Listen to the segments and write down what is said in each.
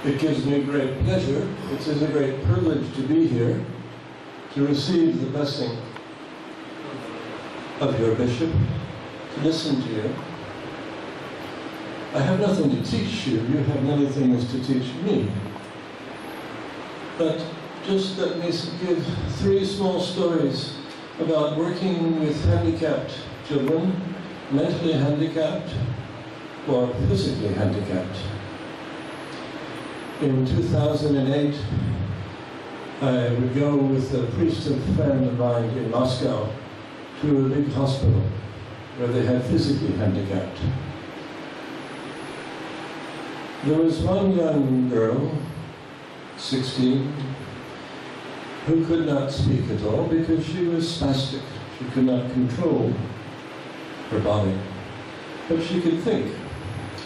It gives me great pleasure, it is a great privilege to be here, to receive the blessing of your bishop, to listen to you. I have nothing to teach you, you have many things to teach me. But just let me give 3 small stories about working with handicapped children, mentally handicapped or physically handicapped. In 2008, I would go with a priesthood friend of mine in Moscow to a big hospital where they had physically handicapped. There was one young girl, 16, who could not speak at all because she was spastic. She could not control her body. But she could think,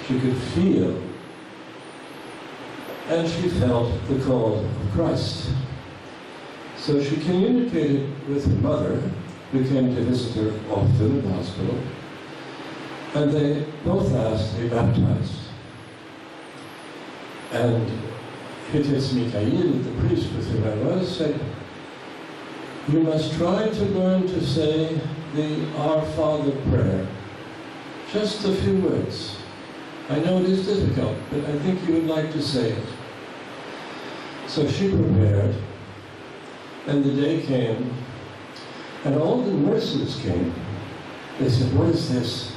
she could feel, and she felt the call of Christ. So she communicated with her mother, who came to visit her often in the hospital, and they both asked to be baptized. And Hittis Mikhail, the priest with whom I was, said, "You must try to learn to say the Our Father prayer. Just a few words. I know it is difficult, but I think you would like to say it." So she prepared, and the day came, and all the nurses came. They said, "What is this?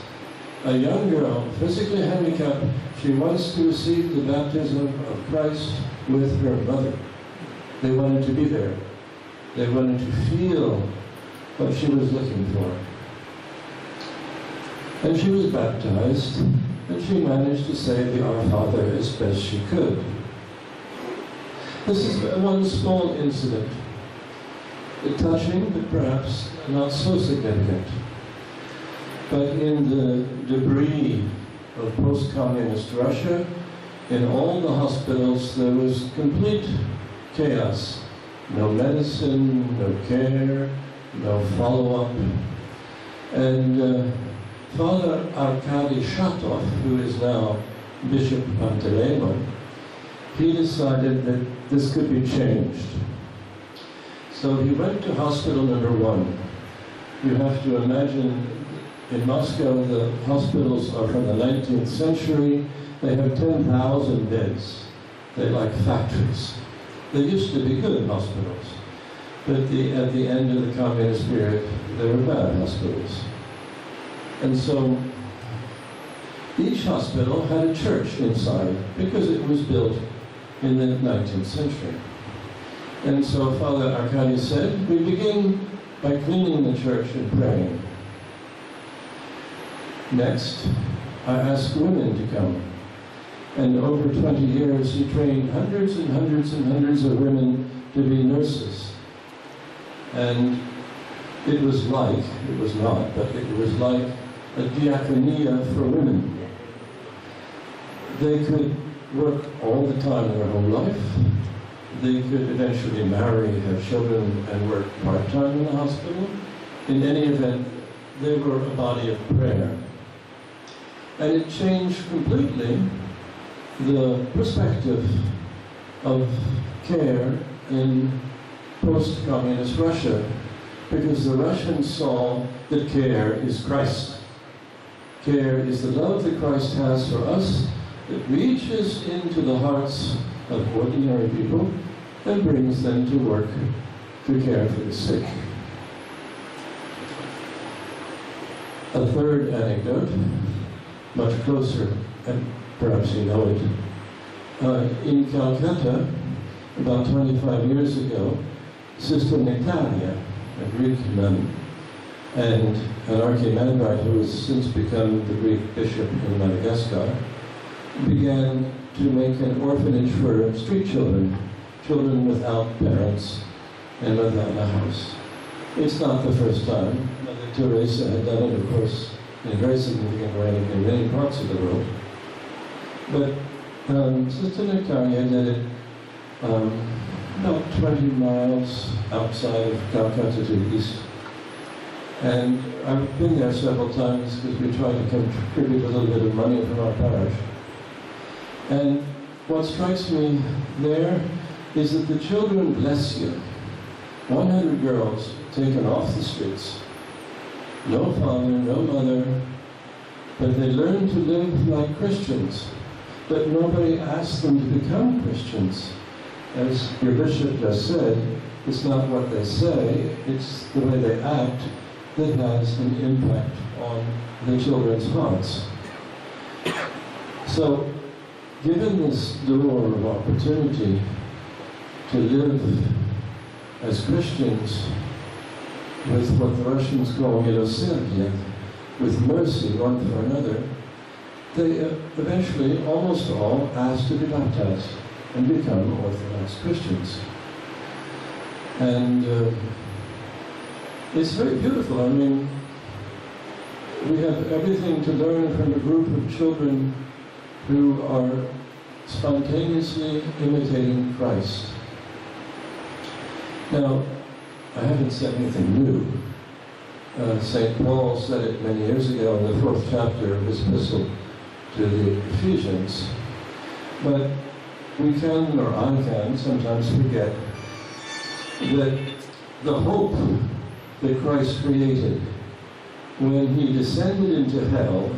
A young girl, physically handicapped, she wants to receive the baptism of Christ with her mother." They wanted to be there. They wanted to feel what she was looking for. And she was baptized, and she managed to say the Our Father as best she could. This is one small incident, touching, but perhaps not so significant. But in the debris of post-communist Russia, in all the hospitals, there was complete chaos. No medicine, no care, no follow-up. And Father Arkady Shatov, who is now Bishop Panteleimon, he decided that this could be changed. So he went to hospital number 1. You have to imagine, in Moscow, the hospitals are from the 19th century. They have 10,000 beds. They're like factories. They used to be good hospitals, but at the end of the communist period, they were bad hospitals. And so each hospital had a church inside because it was built in the 19th century. And so Father Arkady said, we begin by cleaning the church and praying. Next, I asked women to come. And over 20 years, he trained hundreds and hundreds and hundreds of women to be nurses. And it was not, but it was like a diaconia for women. They could work all the time in their whole life. They could eventually marry, have children, and work part-time in the hospital. In any event, they were a body of prayer. And it changed completely the perspective of care in post-communist Russia, because the Russians saw that care is Christ. Care is the love that Christ has for us that reaches into the hearts of ordinary people and brings them to work to care for the sick. A third anecdote, much closer, and perhaps you know it. In Calcutta, about 25 years ago, Sister Natalia, a Greek nun, and an archimandrite who has since become the Greek bishop in Madagascar, began to make an orphanage for street children, children without parents and without a house. It's not the first time. Mother Teresa had done it, of course, in a very significant way in many parts of the world. But Sister Natalia did it about 20 miles outside of Calcutta to the east. And I've been there several times because we try to contribute a little bit of money from our parish. And what strikes me there is that the children bless you. 100 girls taken off the streets. No father, no mother, but they learn to live like Christians. But nobody asks them to become Christians. As your bishop just said, it's not what they say, it's the way they act that has an impact on the children's hearts. So, given this door of opportunity to live as Christians with what the Russians call milosrdие, with mercy one for another, they eventually, almost all, ask to be baptized and become Orthodox Christians. And it's very beautiful. I mean, we have everything to learn from a group of children who are spontaneously imitating Christ. Now, I haven't said anything new. St. Paul said it many years ago in the 4th chapter of his epistle to the Ephesians. But we can, or I can, sometimes forget that the hope that Christ created when he descended into hell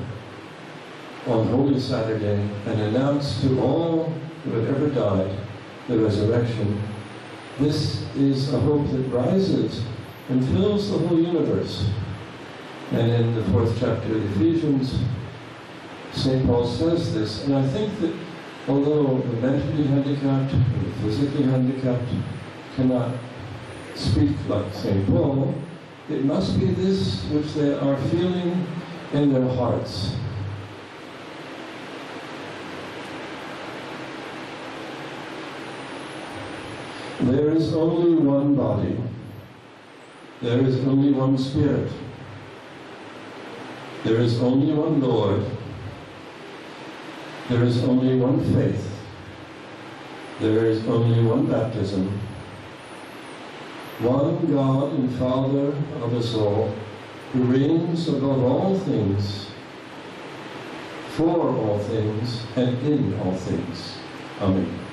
on Holy Saturday and announced to all who had ever died the resurrection, this is a hope that rises and fills the whole universe. And in the 4th chapter of Ephesians, St. Paul says this, and I think that although the mentally handicapped or the physically handicapped cannot speak like St. Paul, it must be this which they are feeling in their hearts. There is only one body. There is only one Spirit. There is only one Lord. There is only one faith. There is only one baptism. One God and Father of us all, who reigns above all things, for all things, and in all things. Amen.